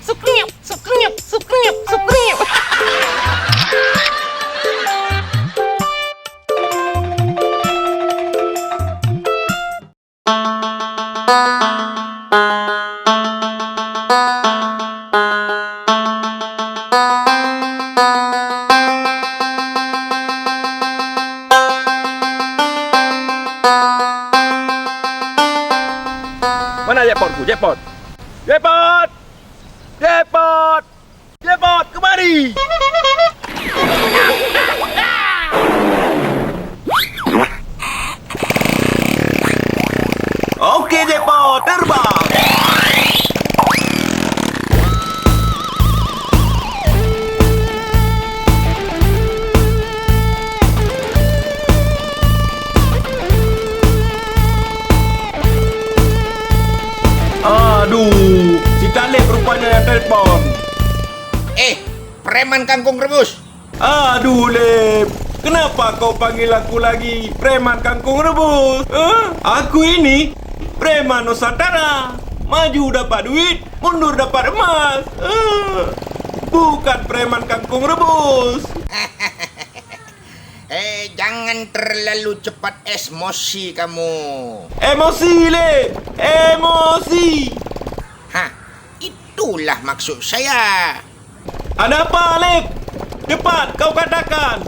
Sukriuk, sukriuk, sukriuk, sukriuk. Mana jackpotku? Jackpot! Jackpot! Jackpot! Jackpot, kemari! Okey, jackpot, terbang! Aduh, si Talib rupanya yang telefon. Preman kangkung rebus. Aduh, Lep. Kenapa kau panggil aku lagi preman kangkung rebus? Aku ini preman Nusantara. Maju dapat duit, mundur dapat emas. Bukan preman kangkung rebus. Jangan terlalu cepat emosi kamu. Emosi, Lep. Emosi. Itulah maksud saya. Ada apa, Lep? Cepat kau katakan.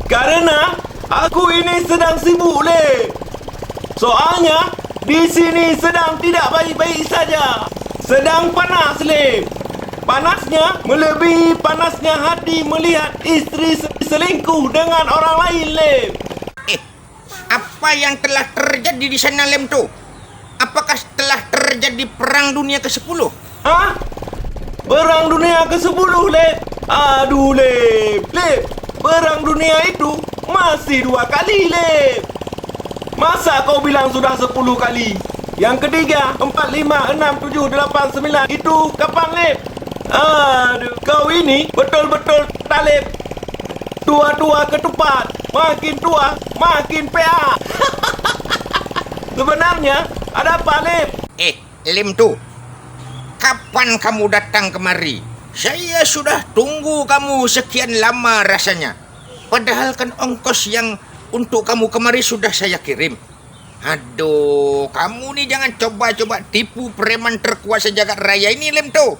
Karena aku ini sedang sibuk, Lep. Soalnya di sini sedang tidak baik-baik saja. Sedang panas, Lep. Panasnya melebihi panasnya hati melihat istri selingkuh dengan orang lain, Lep. Apa yang telah terjadi di sana, Lem tu? Apakah telah terjadi perang dunia ke-10? Hah? Perang dunia ke-10, Lep. Aduh, Lep. Lep, perang dunia itu masih 2 kali, Lep. Masa kau bilang sudah 10 kali? Yang ketiga, 4, 5, 6, 7, 8, 9 itu kapan, Lep? Aduh, kau ini betul-betul Talib. Tua-tua ketupat. Makin tua, makin PA. Sebenarnya, ada apa, Lep? Lem tu. Kapan kamu datang kemari? Saya sudah tunggu kamu sekian lama rasanya. Padahal kan ongkos yang untuk kamu kemari sudah saya kirim. Aduh, kamu nih jangan coba-coba tipu preman terkuasa jagat raya ini, Lem tu.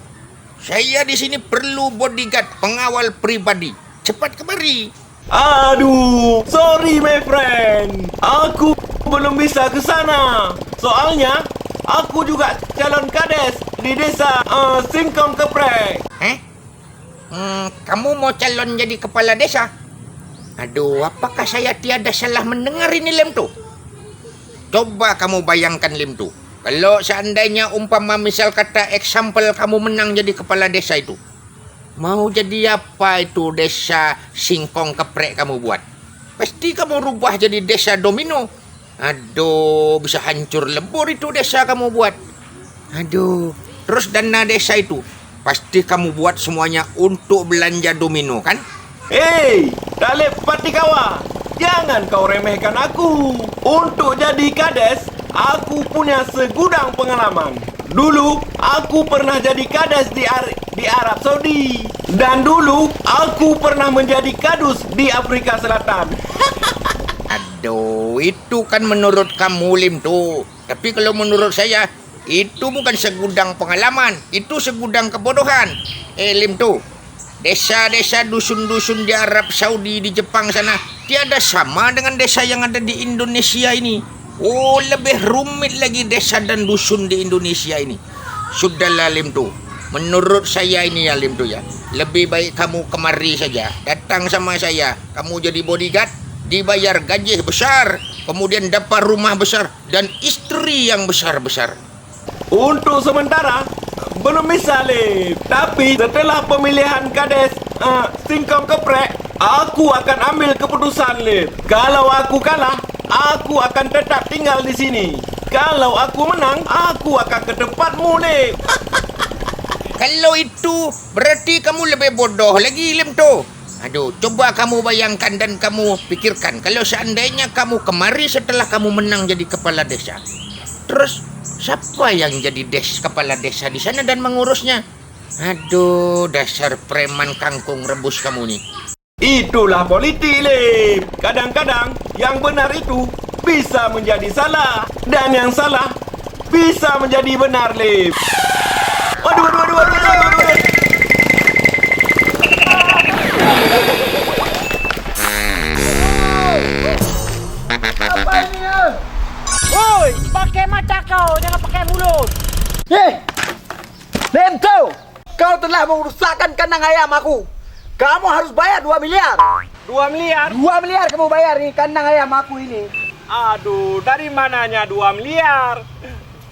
Saya di sini perlu bodyguard, pengawal pribadi. Cepat kemari. Aduh, sorry my friend. Aku belum bisa ke sana. Soalnya aku juga calon kades di desa Singkong Keprek. Kamu mau calon jadi kepala desa? Aduh, apakah saya tiada salah mendengar ini, Lem tu? Coba kamu bayangkan, Lem tu. Kalau seandainya umpama misal kata example kamu menang jadi kepala desa itu. Mau jadi apa itu desa Singkong Keprek kamu buat? Pasti kamu rubah jadi desa domino. Aduh, bisa hancur lebur itu desa kamu buat. Aduh, terus dana desa itu pasti kamu buat semuanya untuk belanja domino, kan? Hei, Talib Patikawa, jangan kau remehkan aku. Untuk jadi kades, aku punya segudang pengalaman. Dulu, aku pernah jadi kades di Arab Saudi. Dan dulu, aku pernah menjadi kadus di Afrika Selatan. Aduh, itu kan menurut kamu, Lim tuh. Tapi kalau menurut saya, itu bukan segudang pengalaman. Itu segudang kebodohan. Lim tuh. Desa-desa dusun-dusun di Arab Saudi, di Jepang sana, tiada sama dengan desa yang ada di Indonesia ini. Oh, lebih rumit lagi desa dan dusun di Indonesia ini. Sudahlah, Lim tuh. Menurut saya ini ya, Lim tuh ya. Lebih baik kamu kemari saja. Datang sama saya. Kamu jadi bodyguard, dibayar gaji besar, kemudian dapat rumah besar dan istri yang besar-besar. Untuk sementara, belum bisa, Lip. Tapi setelah pemilihan kades Singkong Keprek, aku akan ambil keputusan, Lip. Kalau aku kalah, aku akan tetap tinggal di sini. Kalau aku menang, aku akan ke tempatmu, Lip. Kalau itu, berarti kamu lebih bodoh lagi, Lim tuh. Aduh, coba kamu bayangkan dan kamu pikirkan kalau seandainya kamu kemari setelah kamu menang jadi kepala desa. Terus siapa yang jadi kepala desa di sana dan mengurusnya? Aduh, dasar preman kangkung rebus kamu nih. Itulah politik, Lip. Kadang-kadang yang benar itu bisa menjadi salah. Dan yang salah bisa menjadi benar, Lip. Waduh, waduh, waduh, waduh, waduh, waduh. Woi, pakai mata kau, jangan pakai mulut. Hei, Lemto, kau telah merusakkan kandang ayam aku. Kamu harus bayar 2 miliar. 2 miliar? 2 miliar kamu bayar nih kandang ayam aku ini. Aduh, dari mananya 2 miliar?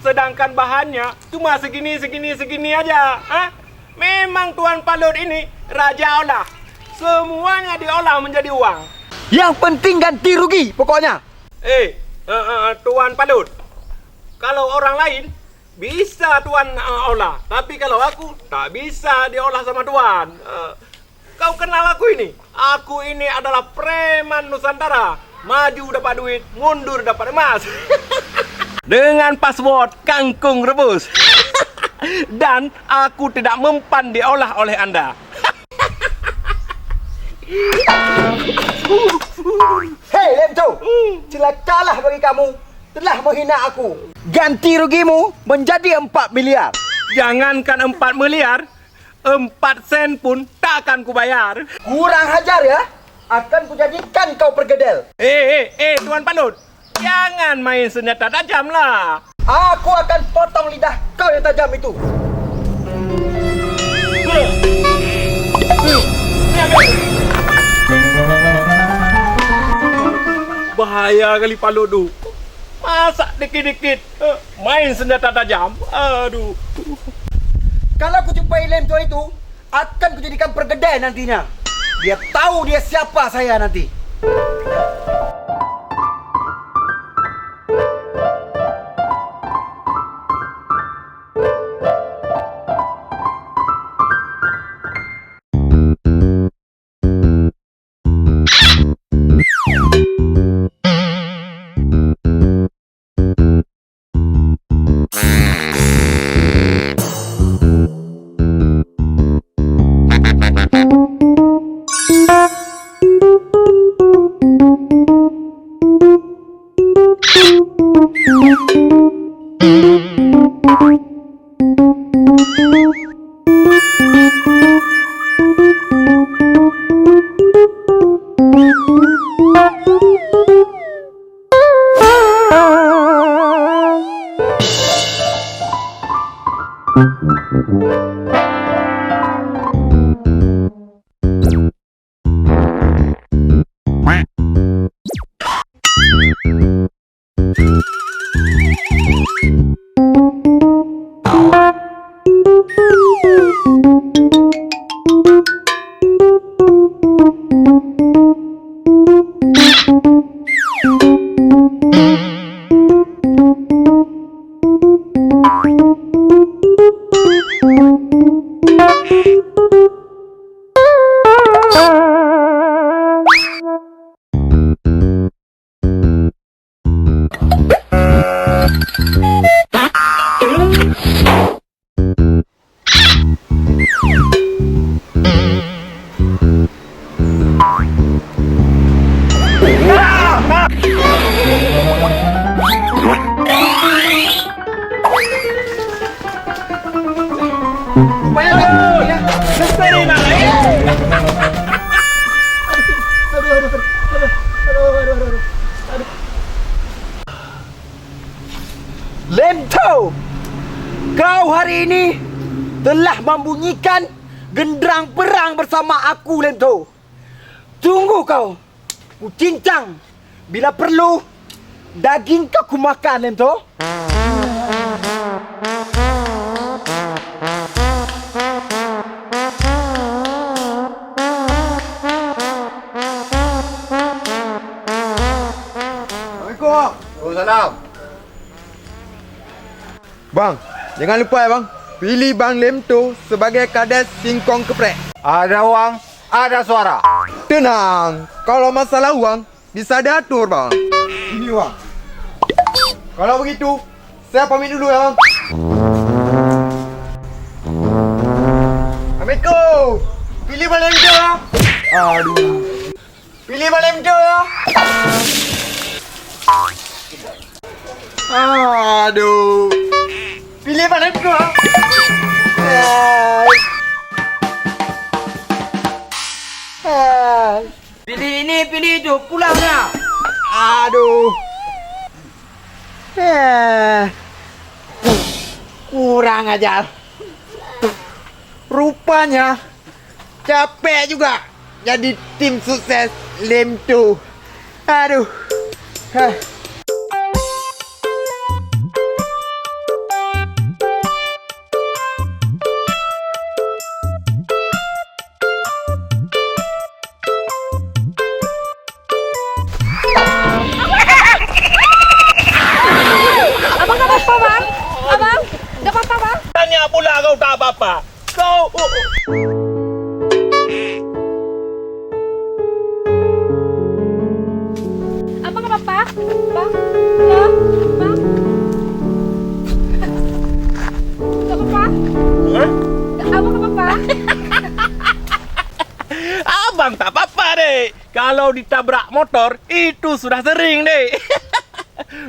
Sedangkan bahannya cuma segini aja. Hah? Memang Tuan Palut ini raja olah. Semuanya diolah menjadi uang. Yang penting ganti rugi pokoknya. Tuan Palut, kalau orang lain bisa Tuan olah, tapi kalau aku tak bisa diolah sama Tuan. Kau kenal aku ini? Aku ini adalah preman Nusantara. Maju dapat duit, mundur dapat emas. Dengan password kangkung rebus. Dan aku tidak mempan diolah oleh Anda. Hei Lemto, celakalah bagi kamu telah menghina aku. Ganti rugimu menjadi 4 miliar. Jangankan 4 miliar, 4 sen pun tak akan kubayar. Kurang hajar ya. Akan kujadikan kau pergedel. Tuan Palut, jangan main senjata tajam lah. Aku akan potong lidah kau yang tajam itu. Bahaya kali Palut tu. Masa dikit-dikit main senjata tajam. Aduh. Kalau aku jumpai Lemto itu, akan kujadikan pergedel nantinya. Dia tahu dia siapa saya nanti. Lemto, kau hari ini telah membunyikan genderang perang bersama aku, Lemto. Tunggu kau, ku cincang. Bila perlu, daging kau ku makan, Lemto. Salam. Bang, jangan lupa ya bang, pilih Bang Lemto sebagai kades singkong geprek. Ada uang, ada suara. Tenang, kalau masalah uang bisa diatur bang. Ini bang. Kalau begitu, saya pamit dulu ya bang. Assalamualaikum. Pilih balai hijau ya. Aduh. Pilih balai hijau ya. Aduh. Pilih balai hijau ya. Pilih ini, pilih itu, pulangnya. Aduh. Kurang ajar. Rupanya capek juga jadi tim sukses Lem 2. Aduh. Abang gak apa-apa bang? Abang gak apa-apa bang? Tanya pula kau tak apa-apa. Kau... Abang gak apa-apa? Bang? Ya? Bang? Gak apa-apa? Hah? Abang gak apa-apa? Abang tak apa-apa deh. Kalau ditabrak motor, itu sudah sering deh.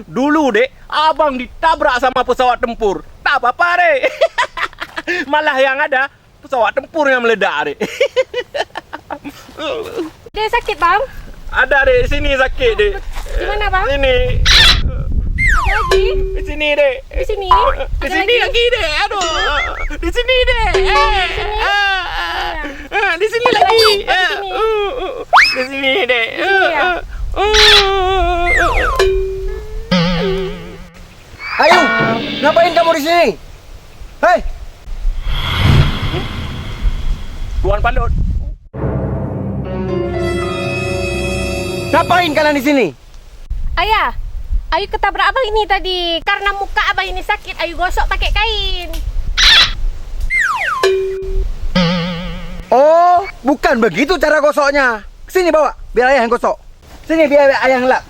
Dulu deh, abang ditabrak sama pesawat tempur. Tak apa-apa deh. Malah yang ada, pesawat tempur yang meledak deh. Dia sakit bang? Ada deh, sini sakit deh. Di mana bang? Sini. Ada lagi? Di sini deh. Di sini? Di sini lagi deh. Aduh. Di sini deh. Di sini lagi. Di sini deh. Ayo, ngapain kamu di sini? Hei, Tuan Palut. ngapain kalian di sini? Ayah, Ayu ketabrak abang ini tadi. Karena muka abang ini sakit, Ayu gosok pakai kain. Oh, bukan begitu cara gosoknya. Sini bawa, biar ayah yang gosok. Sini biar ayah yang lap.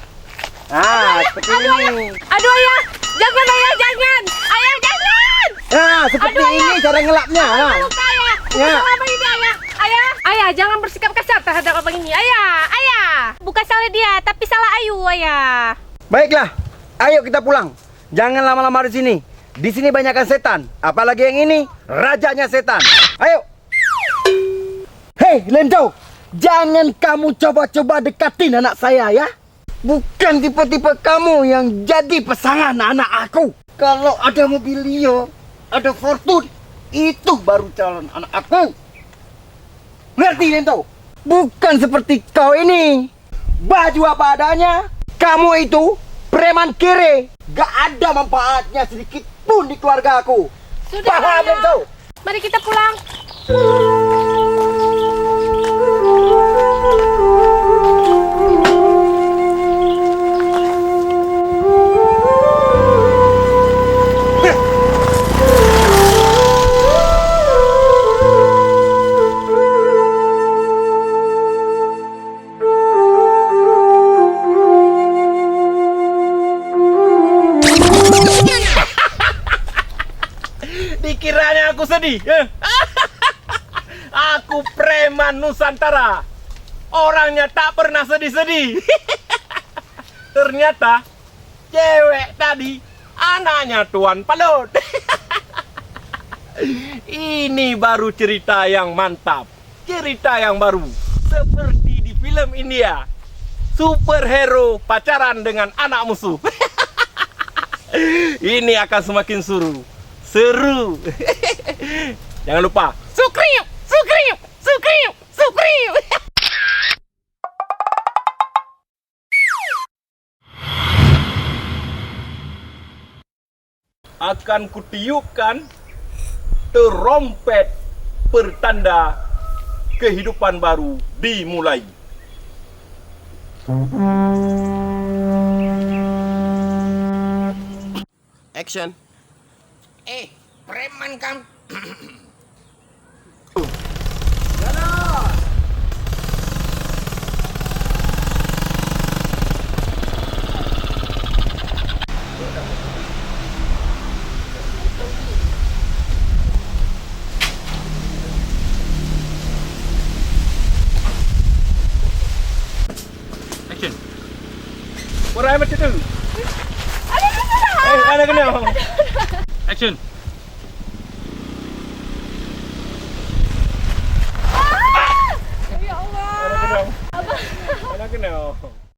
Ah, seperti ini. Aduh ayah, jangan ayah, jangan. Ayah jangan. Nah, seperti Aduh, ini ayah. cara ngelapnya. Aduh, Nah. luka ayah. Ya. Luka abang ini ayah. Ayah, jangan bersikap kasar terhadap abang ini. Ayah. Bukan salah dia, tapi salah Ayu, ayah. Baiklah, ayo kita pulang. Jangan lama-lama di sini. Di sini banyakkan setan. Apalagi yang ini, rajanya setan. Ayo. Hei, Lendo. Jangan kamu coba-coba dekatin anak saya ya. Bukan tipe-tipe kamu yang jadi pasangan anak aku. Kalau ada mobil Leo, ada Fortune, itu baru calon anak aku. Ngerti, Lendo? Bukan seperti kau ini. Baju apa adanya. Kamu itu preman kere. Gak ada manfaatnya sedikit pun di keluarga aku. Sudah, Paham, ayah. Lendo? Mari kita pulang. Dikiranya aku sedih. Aku preman Nusantara. Orangnya tak pernah sedih-sedih. Ternyata cewek tadi anaknya Tuan Palut. Ini baru cerita yang mantap. Cerita yang baru. Seperti di film India. Superhero pacaran dengan anak musuh. Ini akan semakin seru. Seru. Jangan lupa subscribe. Akan kutiupkan terompet pertanda kehidupan baru dimulai. Action. Preman kamu. Orang macam tu. Aduh, aduh, aduh. Ada kena. Action.